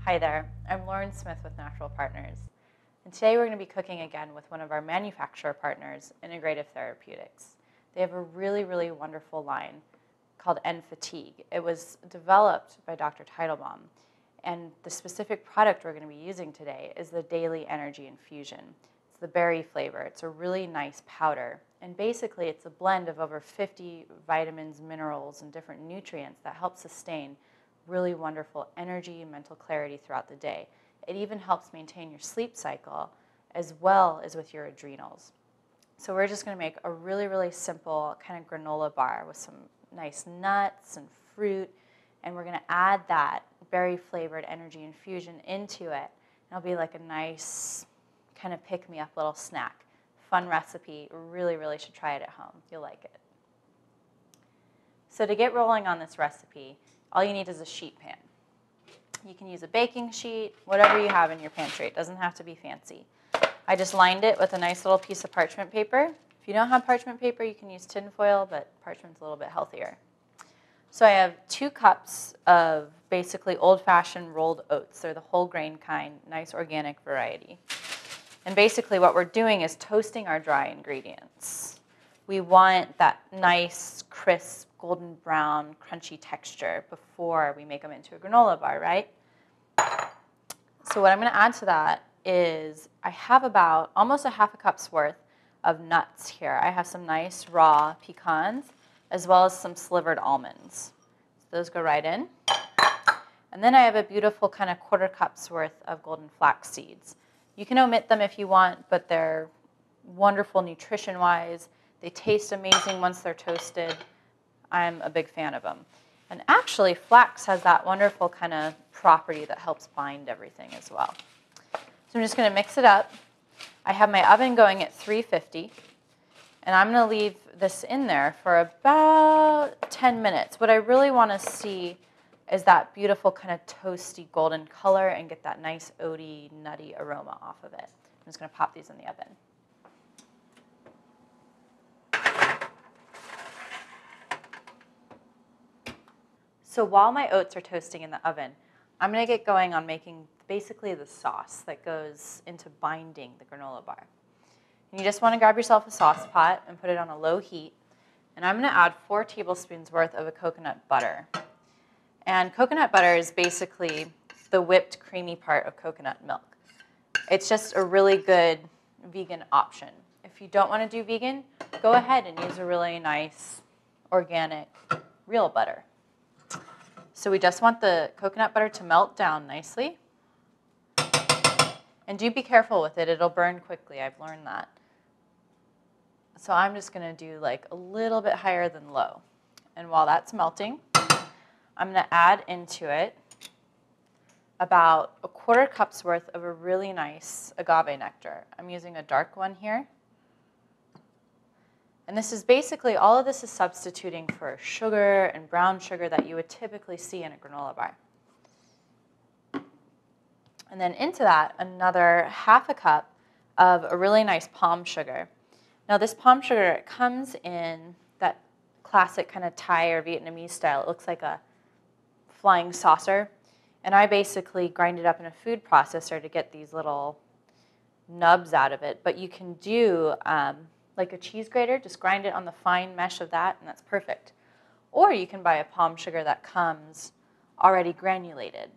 Hi there, I'm Lauren Smith with Natural Partners, and today we're going to be cooking again with one of our manufacturer partners, Integrative Therapeutics. They have a really wonderful line called Enfusion. It was developed by Dr. Teitelbaum, and the specific product we're going to be using today is the Daily Energy Infusion. It's the berry flavor. It's a really nice powder, and basically it's a blend of over 50 vitamins, minerals, and different nutrients that help sustain really wonderful energy and mental clarity throughout the day. It even helps maintain your sleep cycle as well as with your adrenals. So we're just going to make a really simple kind of granola bar with some nice nuts and fruit, and we're going to add that berry flavored energy infusion into it. And it'll be like a nice kind of pick-me-up little snack. Fun recipe. Really should try it at home. You'll like it. So to get rolling on this recipe, all you need is a sheet pan. You can use a baking sheet, whatever you have in your pantry. It doesn't have to be fancy. I just lined it with a nice little piece of parchment paper. If you don't have parchment paper, you can use tin foil, but parchment's a little bit healthier. So I have 2 cups of basically old-fashioned rolled oats. They're the whole grain kind, nice organic variety. And basically what we're doing is toasting our dry ingredients. We want that nice, crisp, golden brown, crunchy texture before we make them into a granola bar, right? So what I'm going to add to that is I have about almost a half a cup's worth of nuts here. I have some nice raw pecans as well as some slivered almonds. So those go right in. And then I have a beautiful kind of 1/4 cup's worth of golden flax seeds. You can omit them if you want, but they're wonderful nutrition-wise. They taste amazing once they're toasted. I'm a big fan of them. And actually, flax has that wonderful kind of property that helps bind everything as well. So I'm just going to mix it up. I have my oven going at 350, and I'm going to leave this in there for about 10 minutes. What I really want to see is that beautiful kind of toasty golden color and get that nice oaty, nutty aroma off of it. I'm just going to pop these in the oven. So while my oats are toasting in the oven, I'm going to get going on making basically the sauce that goes into binding the granola bar. And you just want to grab yourself a sauce pot and put it on a low heat. And I'm going to add 4 tablespoons worth of a coconut butter. And coconut butter is basically the whipped creamy part of coconut milk. It's just a really good vegan option. If you don't want to do vegan, go ahead and use a really nice organic real butter. So we just want the coconut butter to melt down nicely. And do be careful with it. It'll burn quickly. I've learned that. So I'm just going to do like a little bit higher than low. And while that's melting, I'm going to add into it about a 1/4 cup's worth of a really nice agave nectar. I'm using a dark one here. And this is basically, all of this is substituting for sugar and brown sugar that you would typically see in a granola bar. And then into that, another half a cup of a really nice palm sugar. Now this palm sugar, it comes in that classic kind of Thai or Vietnamese style. It looks like a flying saucer. And I basically grind it up in a food processor to get these little nubs out of it. But you can do like a cheese grater, just grind it on the fine mesh of that, and that's perfect. Or you can buy a palm sugar that comes already granulated,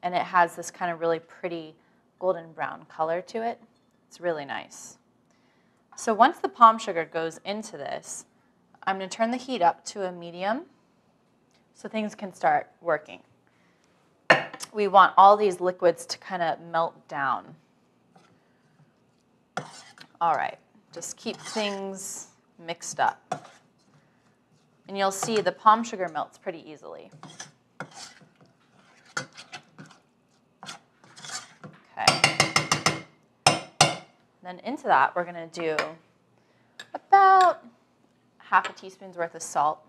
and it has this kind of really pretty golden brown color to it. It's really nice. So once the palm sugar goes into this, I'm going to turn the heat up to a medium so things can start working. We want all these liquids to kind of melt down. All right. Just keep things mixed up. And you'll see the palm sugar melts pretty easily. Okay. Then into that, we're going to do about half a teaspoon's worth of salt.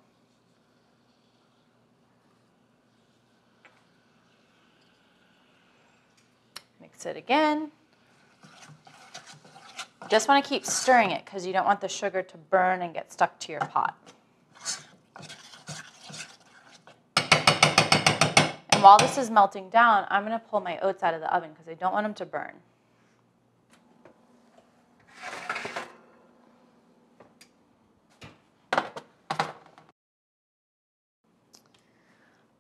Mix it again. You just want to keep stirring it because you don't want the sugar to burn and get stuck to your pot. And while this is melting down, I'm going to pull my oats out of the oven because I don't want them to burn.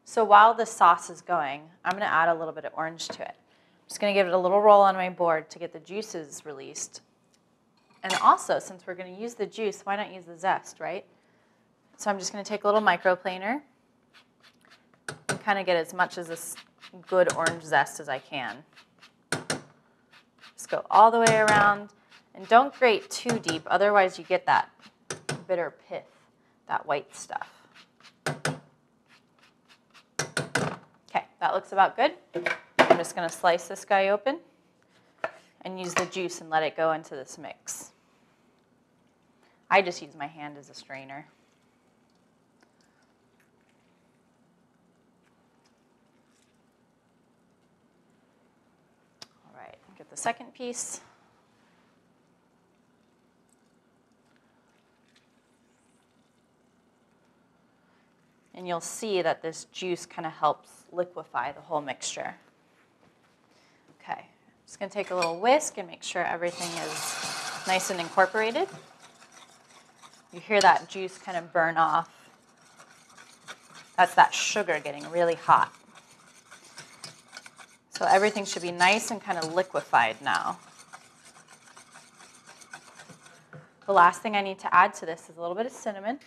So while the sauce is going, I'm going to add a little bit of orange to it. I'm just going to give it a little roll on my board to get the juices released. And also, since we're going to use the juice, why not use the zest, right? So I'm just going to take a little microplaner and kind of get as much of this good orange zest as I can. Just go all the way around. And don't grate too deep, otherwise you get that bitter pith, that white stuff. Okay, that looks about good. I'm just going to slice this guy open and use the juice and let it go into this mix. I just use my hand as a strainer. All right, get the second piece. And you'll see that this juice kind of helps liquefy the whole mixture. Okay, just going to take a little whisk and make sure everything is nice and incorporated. You hear that juice kind of burn off. That's that sugar getting really hot. So everything should be nice and kind of liquefied now. The last thing I need to add to this is a little bit of cinnamon.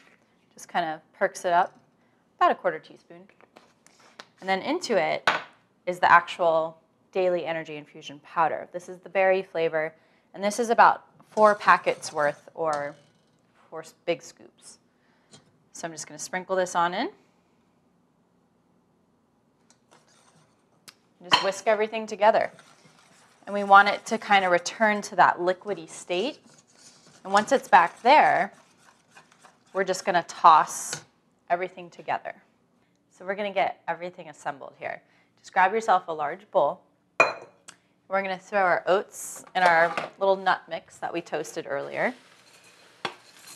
Just kind of perks it up. About a 1/4 teaspoon. And then into it is the actual Daily Energy Infusion powder. This is the berry flavor, and this is about 4 packets worth, or 4 big scoops. So I'm just going to sprinkle this on in. Just whisk everything together. And we want it to kind of return to that liquidy state. And once it's back there, we're just going to toss everything together. So we're going to get everything assembled here. Just grab yourself a large bowl. We're going to throw our oats and our little nut mix that we toasted earlier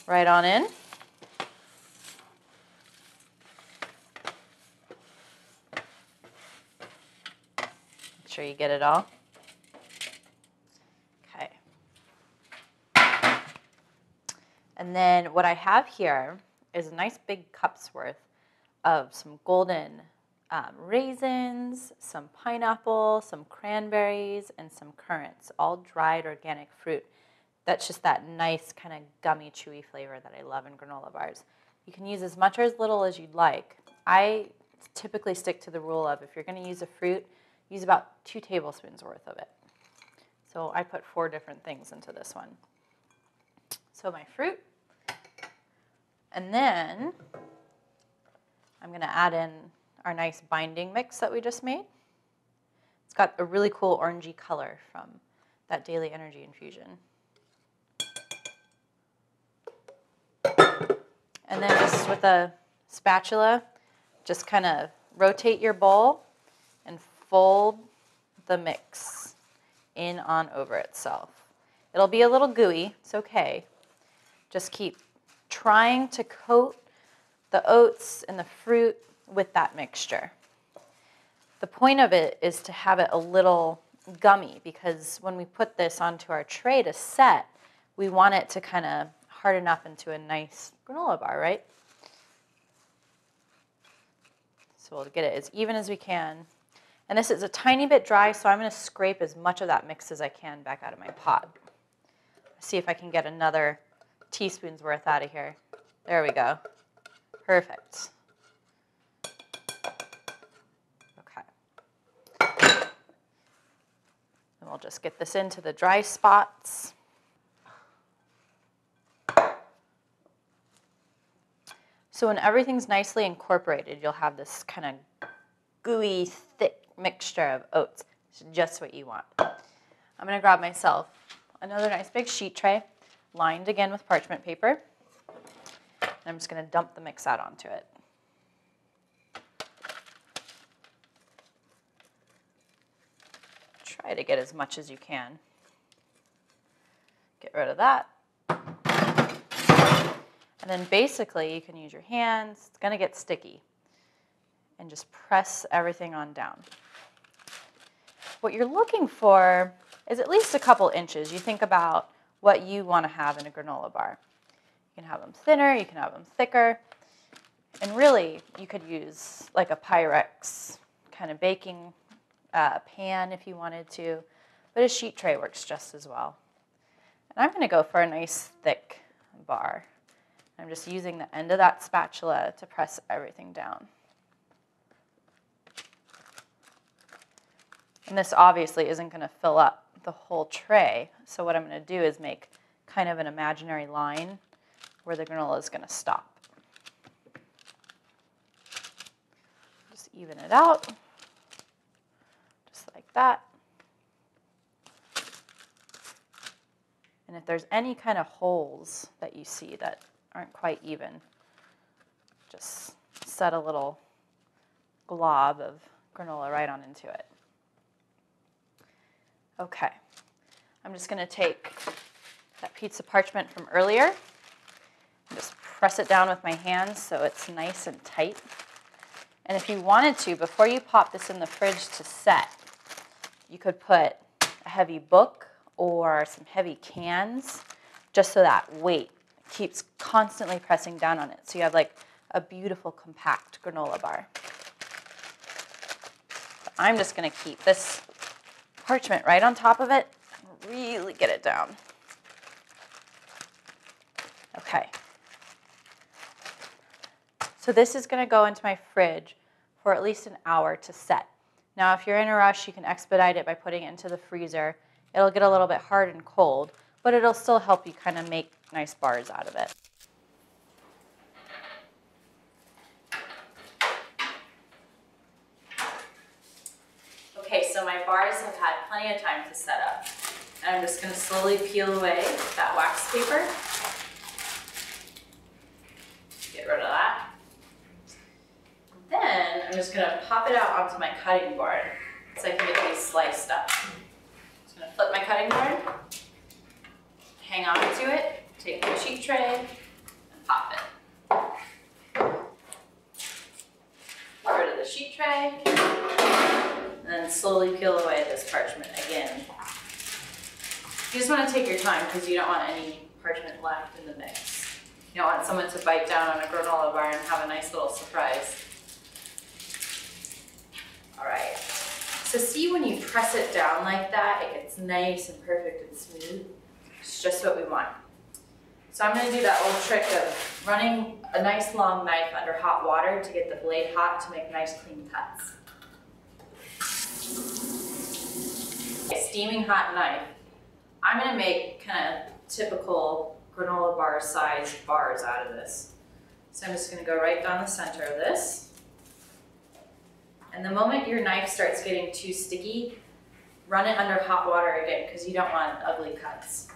right on in. Make sure you get it all. Okay. And then what I have here is a nice big cup's worth of some golden raisins, some pineapple, some cranberries, and some currants, all dried organic fruit. That's just that nice kind of gummy, chewy flavor that I love in granola bars. You can use as much or as little as you'd like. I typically stick to the rule of if you're going to use a fruit, use about 2 tablespoons worth of it. So I put 4 different things into this one. So my fruit. And then I'm going to add in our nice binding mix that we just made. It's got a really cool orangey color from that Daily Energy Infusion. And then just with a spatula, just kind of rotate your bowl and fold the mix in on over itself. It'll be a little gooey. It's okay. Just keep trying to coat the oats and the fruit with that mixture. The point of it is to have it a little gummy, because when we put this onto our tray to set, we want it to kind of harden up into a nice granola bar, right? So we'll get it as even as we can. And this is a tiny bit dry, so I'm going to scrape as much of that mix as I can back out of my pot. See if I can get another teaspoon's worth out of here. There we go. Perfect. Okay. And we'll just get this into the dry spots. So when everything's nicely incorporated, you'll have this kind of gooey, thick mixture of oats. It's just what you want. I'm going to grab myself another nice big sheet tray, lined again with parchment paper. And I'm just going to dump the mix out onto it. Try to get as much as you can. Get rid of that. And then basically you can use your hands. It's going to get sticky. and just press everything on down. What you're looking for is at least a couple inches. You think about what you want to have in a granola bar. You can have them thinner, you can have them thicker, and really you could use like a Pyrex kind of baking pan if you wanted to, but a sheet tray works just as well. And I'm going to go for a nice thick bar. I'm just using the end of that spatula to press everything down. And this obviously isn't going to fill up the whole tray, so what I'm going to do is make kind of an imaginary line where the granola is going to stop. Just even it out, just like that. And if there's any kind of holes that you see that aren't quite even, just set a little glob of granola right on into it. Okay, I'm just going to take that pizza parchment from earlier and just press it down with my hands so it's nice and tight. And if you wanted to, before you pop this in the fridge to set, you could put a heavy book or some heavy cans just so that weight keeps constantly pressing down on it. So you have like a beautiful compact granola bar. But I'm just going to keep this parchment right on top of it and really get it down. Okay. So this is going to go into my fridge for at least an hour to set. Now if you're in a rush, you can expedite it by putting it into the freezer. It'll get a little bit hard and cold, but it'll still help you kind of make nice bars out of it. Okay, so my bars have had plenty of time to set up. And I'm just going to slowly peel away that wax paper. Get rid of that. Then I'm just going to pop it out onto my cutting board so I can get these sliced up. Just going to flip my cutting board, hang on to it, take my sheet tray, and pop it. Get rid of the sheet tray. And then slowly peel away this parchment again. You just want to take your time because you don't want any parchment left in the mix. You don't want someone to bite down on a granola bar and have a nice little surprise. All right. So see when you press it down like that, it gets nice and perfect and smooth. It's just what we want. So I'm going to do that old trick of running a nice long knife under hot water to get the blade hot to make nice clean cuts. Steaming hot knife. I'm going to make kind of typical granola bar size bars out of this. So I'm just going to go right down the center of this. And the moment your knife starts getting too sticky, run it under hot water again because you don't want ugly cuts.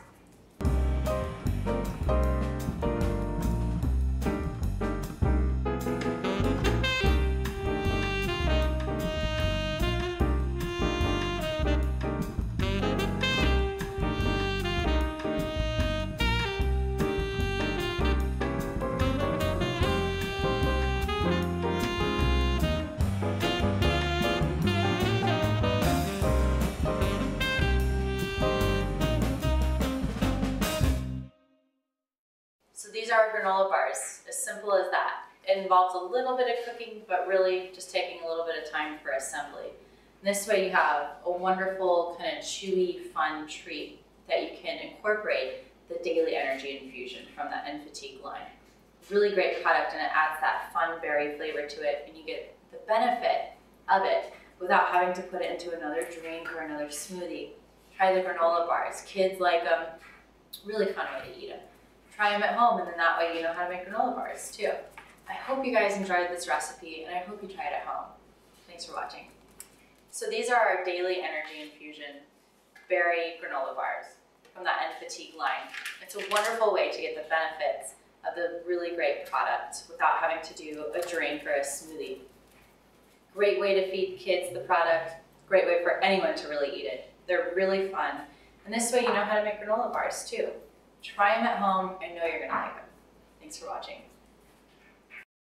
So these are our granola bars, as simple as that. It involves a little bit of cooking, but really just taking a little bit of time for assembly. And this way you have a wonderful, kind of chewy, fun treat that you can incorporate the daily energy infusion from that Enfusion line. Really great product, and it adds that fun berry flavor to it, and you get the benefit of it without having to put it into another drink or another smoothie. Try the granola bars. Kids like them. Really fun way to eat them. Try them at home, and then that way you know how to make granola bars too. I hope you guys enjoyed this recipe, and I hope you try it at home. Thanks for watching. So these are our daily energy infusion berry granola bars from that Enfusion line. It's a wonderful way to get the benefits of the really great product without having to do a drink or a smoothie. Great way to feed kids the product. Great way for anyone to really eat it. They're really fun. And this way you know how to make granola bars too. Try them at home. I know you're going to like them. Thanks for watching.